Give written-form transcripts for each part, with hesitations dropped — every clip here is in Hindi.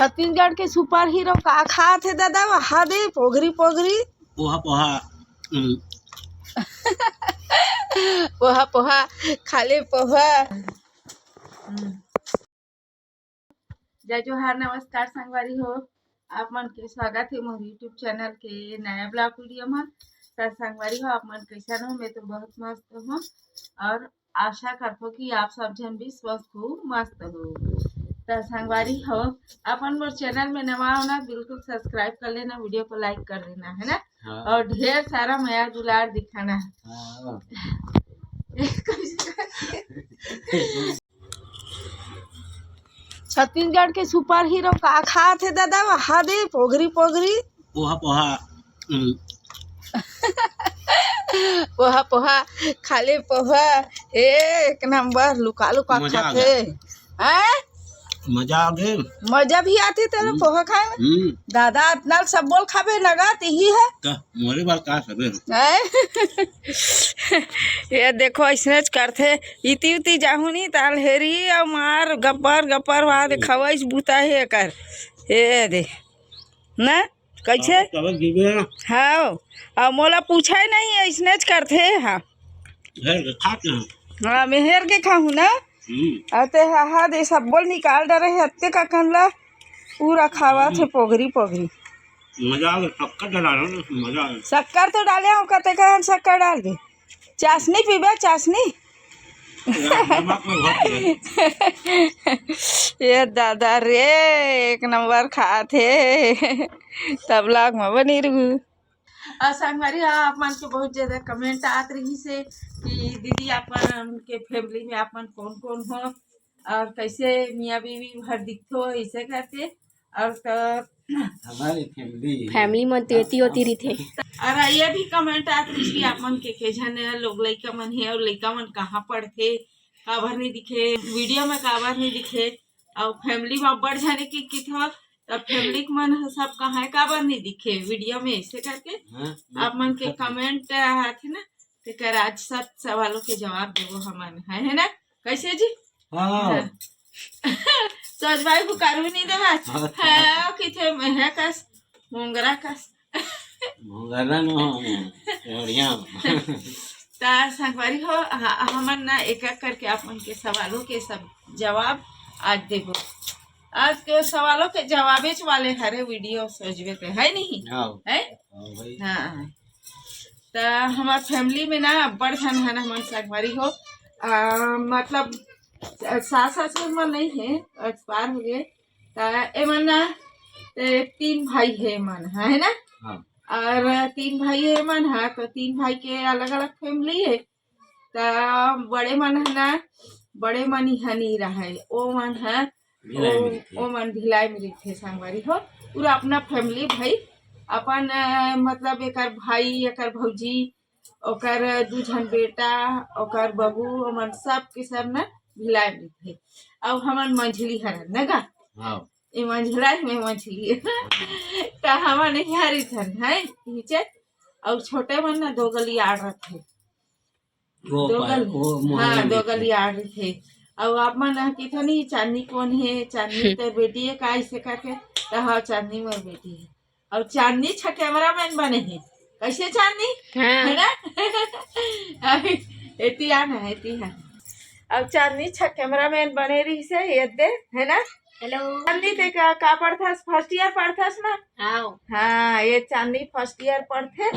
छत्तीसगढ़ के सुपर हीरो का खा थे दादा वहा दे पोगरी पोगरी पोहा पोहा पोहा पोहा खाले पोहा। जय जोहार नमस्कार संगवारी हो आप मन के स्वागत है मोर यूट्यूब चैनल के नया ब्लॉग वीडियो में। तो संगवारी हो आप मन कैसा हो? मैं तो बहुत मस्त हूँ और आशा करता हूँ कि आप सब जन भी स्वस्थ हो मस्त हो। तो संगवारी हो अपन मोर चैनल में नवा होना बिल्कुल सब्सक्राइब कर लेना, वीडियो को लाइक कर देना है ना। हाँ। और ढेर सारा माया दुलार दिखाना है। हाँ। छत्तीसगढ़ के सुपर हीरो का खा थे दादा वहा दे पोगरी पोगरी पोहा पोहा पोहा पोहा खाले पोहा एक नंबर लुका लुका खाते हैं। मजा आ गए, मजा भी आती तेरे पोहा खाए में। दादा इतना सब बोल खाबे लगा यही है मोरे बाल का सबे ये देखो ऐसे करते इति उति जाहू नहीं ताल हेरी और मार गप्पर गप्पर वहाँ दे खवाइश बूता है कर ये दे ना कैसे हाँ और मोला पूछा ही नहीं ऐसे करते। हाँ हाँ मेहर के खाऊ ना अते हाँ दे सब बोल निकाल डरे हत्ते का कनला पूरा खावा थे पोगरी पोगरी। मजा आ गया, शक्कर डाला ना मजा आ गया। शक्कर तो डाले हम कहते का शक्कर डाल दे चाशनी पीबे चाशनी ये दादा रे एक नंबर खाते तब लाग में बनी रहू। और संगवारी आप मन के बहुत ज्यादा कमेंट आत रही से कि दीदी अपन के फैमिली में अपन कौन कौन हो और कैसे मियाँ बीवी भर दिखतो ऐसे करते और तो हमारी फैमिली में तेती होती रही थे। और ये भी कमेंट आत रही कि आप मन के जन लोग लड़का मन है और लड़का मन कहाँ पढ़ते काबर नहीं दिखे वीडियो में काबर नहीं दिखे और फैमिली में बढ़ जाने की कितना तब फैमिली मन सब कहाँ काबर नहीं दिखे वीडियो में ऐसे करके आप मन के कमेंट आते ना तो कर आज सब सवालों के जवाब देवो हमन है ना कैसे जी। हाँ। सोच भाई बुकारू नहीं देवा है किथे है कस मोंगरा कस मोंगरा नो बढ़िया ता संगवारी हो हमन ना एक एक करके आप मन के सवालों के सब जवाब आज देवो। आज के सवालों के जवाबेच वाले हरे वीडियो सोचबे ते है नहीं है। हाँ तो हमारे फैमिली में ना बड़ जन है ना मन संगवारी हो मतलब सास ससुर में नहीं है एक्सपायर हो गए तो मन ना 3 भाई है मन है ना। और 3 भाई है मन है तो 3 भाई के अलग अलग फैमिली है तो बड़े मन है ना बड़े मन यहाँ नहीं रहा है वो मन है वो मन भिलाई में रखे संगवारी हो पूरा अपना फैमिली भाई अपन मतलब एक भाई एक भौजी ओकर 2 जन बेटा ओकर बहू मन सब के सब ना भिलाई में रखे अब हमन मंझली हर नगा ये मंझला में मछली तो हमन हरी थन है नीचे और छोटे मन ना 2 गली आड़ रखे 2 गली आड़ रखे और आप मन कितनी चांदनी कौन है चांदनी तो बेटी है का ऐसे करके तो हाँ चांदनी मोर बेटी है और चांदनी कैमरा मैन बने हैं कैसे चांदनी है ना एती आना है अब चांदनी कैमरा मैन बने रही से ये दे है ना। हेलो चांदनी ते का पढ़थस फर्स्ट ईयर पढ़थस ना। हाँ ये चांदनी फर्स्ट ईयर पढ़थे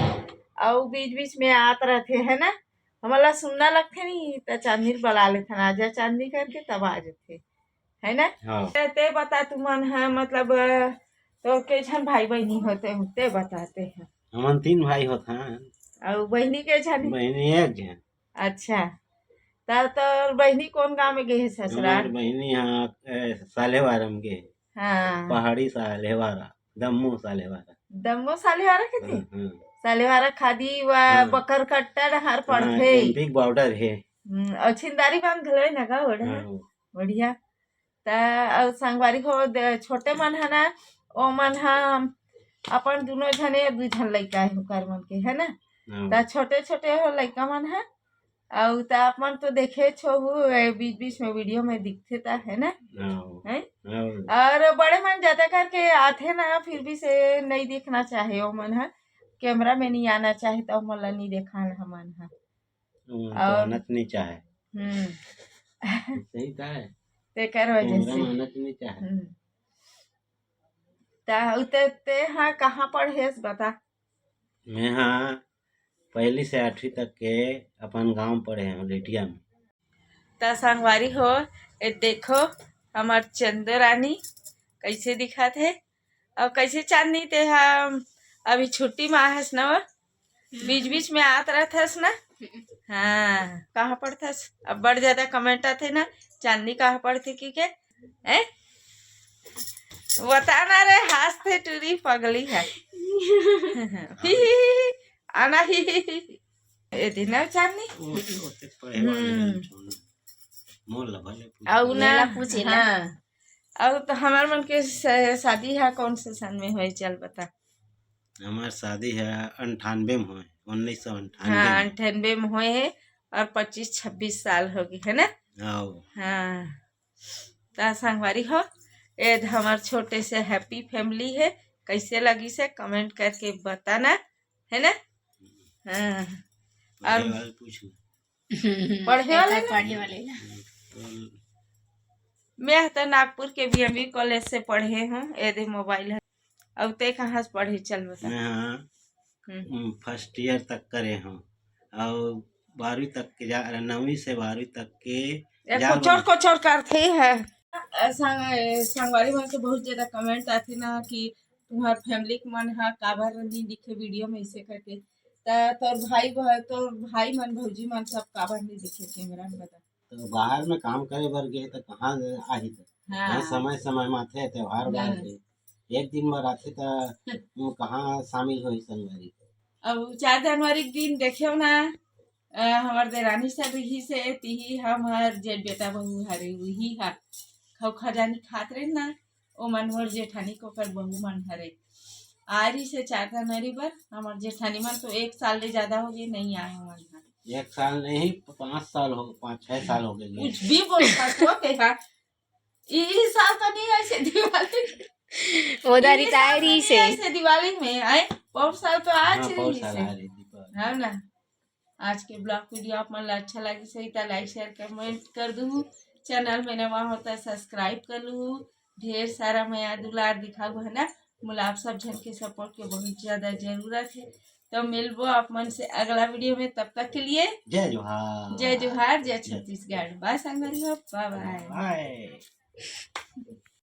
और बीच बीच में आत रहते है ना हमारा सुनना लगते नहीं तो चांदनी बुला लेते ना आजा चांदनी करके तब आ जाते है ना। ते बता तुमन है मतलब तो के जन भाई बहनी होते होते बताते हैं। हम 3 भाई होते हैं और बहनी के जन बहनी एक जन। अच्छा तब तो बहनी कौन गांव में गई है ससुराल? बहनी यहाँ सालेवारा में गए। हाँ पहाड़ी सालेवारा दम्मू सालेवारा के थे सालेवारा खादी व बकर कट्टा हर पड़थे बॉर्डर है और छिंदारी बांध घले नगा बढ़िया ता संगवारी हो छोटे मन है ना ओ मन हम अपन दोनों जने 2 जन लड़का है हुकार मन के है ना ता छोटे छोटे हो लड़का मन है और ता आप मन तो देखे छो बीच बीच में वीडियो में दिखते ता है ना है और बड़े मन ज्यादा करके आथे ना फिर भी से नहीं दिखना चाहे ओ मन है कैमरा में नहीं आना चाहे तो मोला नहीं देखा हमन है तो और अनत नहीं चाहे हम्म सही का है तेकर वजह कैमरा से में अनत नहीं चाहे ते हाँ कहाँ पढ़ेस बता। मैं हाँ पहली से 8वीं तक के अपन गांव पढ़े हैं रेटिया में। ता संगवारी हो ए देखो हमार चंद्रानी कैसे दिखा थे और कैसे चांदनी ते हम अभी छुट्टी में आहस न बीच बीच में आत रहथस ना। हाँ कहाँ पढ़थस अब बड़ ज्यादा कमेंट आते ना चांदनी कहाँ पढ़ती की के ए बता ना रे हाथ थे टूरी पगली है आना ही ए दिन चांदनी ओते पढ़े वाले मोल भले और ना लेला पूछेला। हाँ और तो हमार मन के शादी है कौन से सन में हुई चल बता। हमार शादी है 98 में हुए 1998 हाँ में। 98 में हुए है और 25-26 साल हो गई है ना। आओ हाँ ता संगवारी हो ये हमार छोटे से हैप्पी फैमिली है कैसे लगी से कमेंट करके बताना है ना। हाँ पढ़े वाले पूछना पढ़े वाले ना? पढ़े वाले ना। तो मैं तो नागपुर के बीएमबी कॉलेज से पढ़े हूँ ये मोबाइल है। अब ते कहाँ से पढ़े चल बता। मैं हाँ फर्स्ट ईयर तक करे हूँ और 12वीं तक के 9वीं से 12वीं तक के कोचर करते हैं। संगवारी मन के बहुत ज्यादा कमेंट आते ना कि तुम्हार फैमिली के मन हा काबर नहीं दिखे वीडियो में ऐसे करके तोर भाई मन भौजी मन सब काबर नहीं दिखे कैमरा में बता। तो बाहर में काम करे बर गए तो कहाँ आही तो हाँ समय समय माथे त्योहार बार हाँ। के एक दिन में आथे तो कहाँ शामिल हो संगवारी। अब 4 जनवरी के दिन देखियो ना हमार देरानी सब ही से तिही हमार जेठ बेटा बहू हरे वही हा खजानी खात रहे ना ओ मन मोर जेठानी को कर बहू मन हरे आ रही से 4 जनवरी पर हमार जेठानी मन तो 1 साल ले ज्यादा हो गए नहीं आए मन हा। 1 साल नहीं 5 साल हो 5-6 साल हो गए। कुछ भी बोल सकते हो क्या इस साल तो नहीं ऐसे दिवाली उधर रिटायरी से ऐसे दिवाली में आए बहुत साल तो आज हाँ, रही बहुत साल से आ रही दीपावली। है ना। आज के ब्लॉग वीडियो आप मन अच्छा लगी सही तो लाइक शेयर कमेंट कर दूँ चैनल में नवा होता है सब्सक्राइब कर लूँ ढेर सारा मैं दुलार दिखाऊ है ना मुला आप सब जन के सपोर्ट के बहुत ज्यादा जरूरत है। तो मिलबो आप मन से अगला वीडियो में तब तक के लिए जय जोहार जय जोहार जय छत्तीसगढ़ बाय संगवारी हो बाय बाय। बाय।